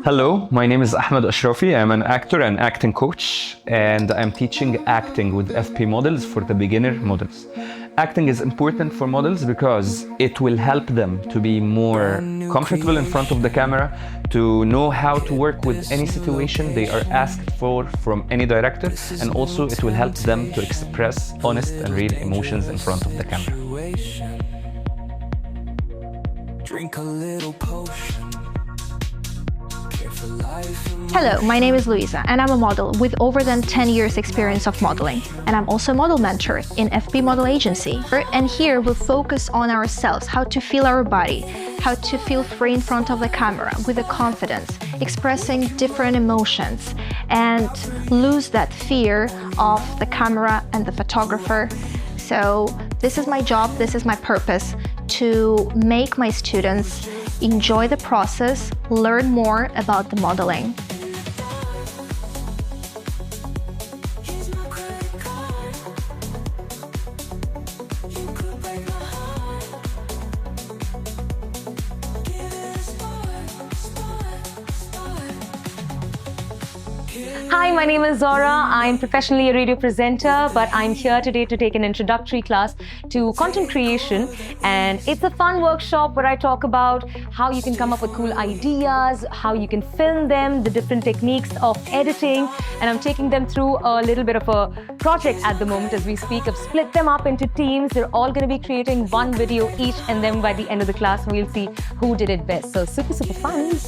Hello, my name is Ahmed Ashrafi. I'm an actor and acting coach, and I'm teaching acting with FP models for the beginner models. Acting is important for models because it will help them to be more comfortable in front of the camera, to know how to work with any situation they are asked for from any director, and also it will help them to express honest and real emotions in front of the camera. Drink a little potion. Hello, my name is Luisa and I'm a model with over than 10 years experience of modeling. And I'm also a model mentor in FP Model Agency. And here we'll focus on ourselves, how to feel our body, how to feel free in front of the camera with a confidence, expressing different emotions and lose that fear of the camera and the photographer. So this is my job, this is my purpose, to make my students enjoy the process, learn more about the modeling. Hi, my name is Zora. I'm professionally a radio presenter, but I'm here today to take an introductory class to content creation. And it's a fun workshop where I talk about how you can come up with cool ideas, how you can film them, the different techniques of editing. And I'm taking them through a little bit of a project at the moment as we speak. I've split them up into teams. They're all going to be creating one video each, and then by the end of the class, we'll see who did it best. So super fun.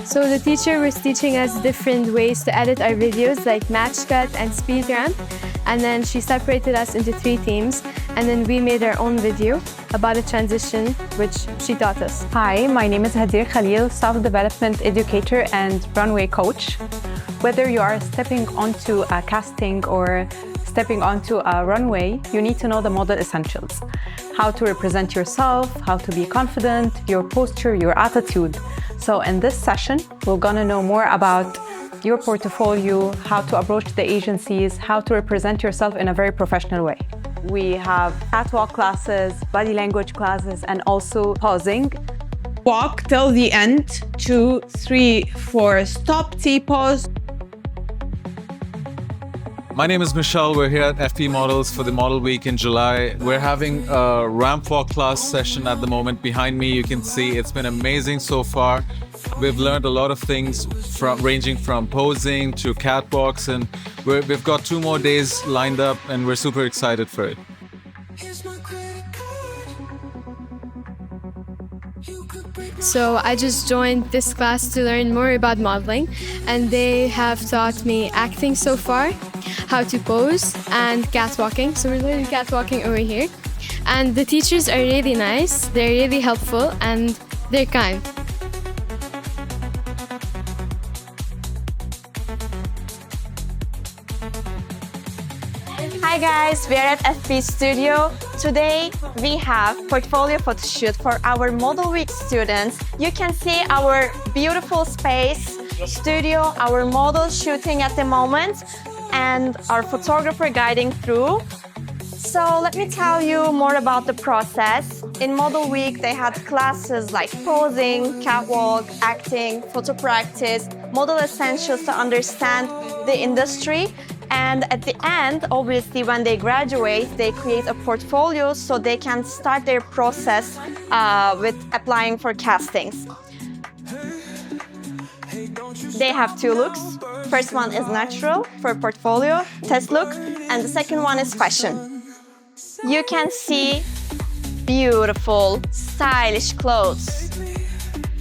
So the teacher was teaching us different ways to edit our videos like match cut and speed ramp, and then she separated us into 3 teams, and then we made our own video about a transition which she taught us. Hi, my name is Hadir Khalil, self-development educator and runway coach. Whether you are stepping onto a casting or stepping onto a runway, you need to know the model essentials. How to represent yourself, how to be confident, your posture, your attitude. So in this session, we're gonna know more about your portfolio, how to approach the agencies, how to represent yourself in a very professional way. We have catwalk classes, body language classes, and also posing. Walk till the end, 2, 3, 4, stop, T-pose. My name is Michelle. We're here at FP Models for the Model Week in July. We're having a ramp walk class session at the moment. Behind me, you can see it's been amazing so far. We've learned a lot of things ranging from posing to catwalks, and we've got 2 more days lined up, and we're super excited for it. So I just joined this class to learn more about modeling, and they have taught me acting so far, how to pose, and catwalking. So we're learning catwalking over here. And the teachers are really nice, they're really helpful, and they're kind. Hi guys, we are at FP Studio. Today we have portfolio photo shoot for our Model Week students. You can see our beautiful space, studio, our model shooting at the moment, and our photographer guiding through. So let me tell you more about the process. In Model Week, they had classes like posing, catwalk, acting, photo practice, model essentials to understand the industry. And at the end, obviously, when they graduate, they create a portfolio so they can start their process with applying for castings. They have 2 looks. First one is natural for portfolio, test look, and the second one is fashion. You can see beautiful, stylish clothes.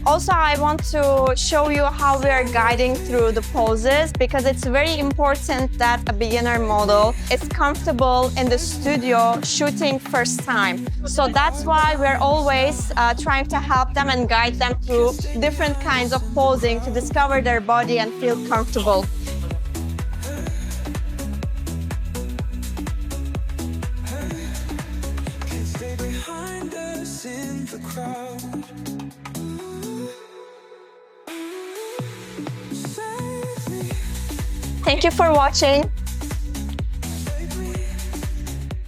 Also, I want to show you how we are guiding through the poses, because it's very important that a beginner model is comfortable in the studio shooting first time. So that's why we're always trying to help them and guide them through different kinds of posing to discover their body and feel comfortable. Thank you for watching.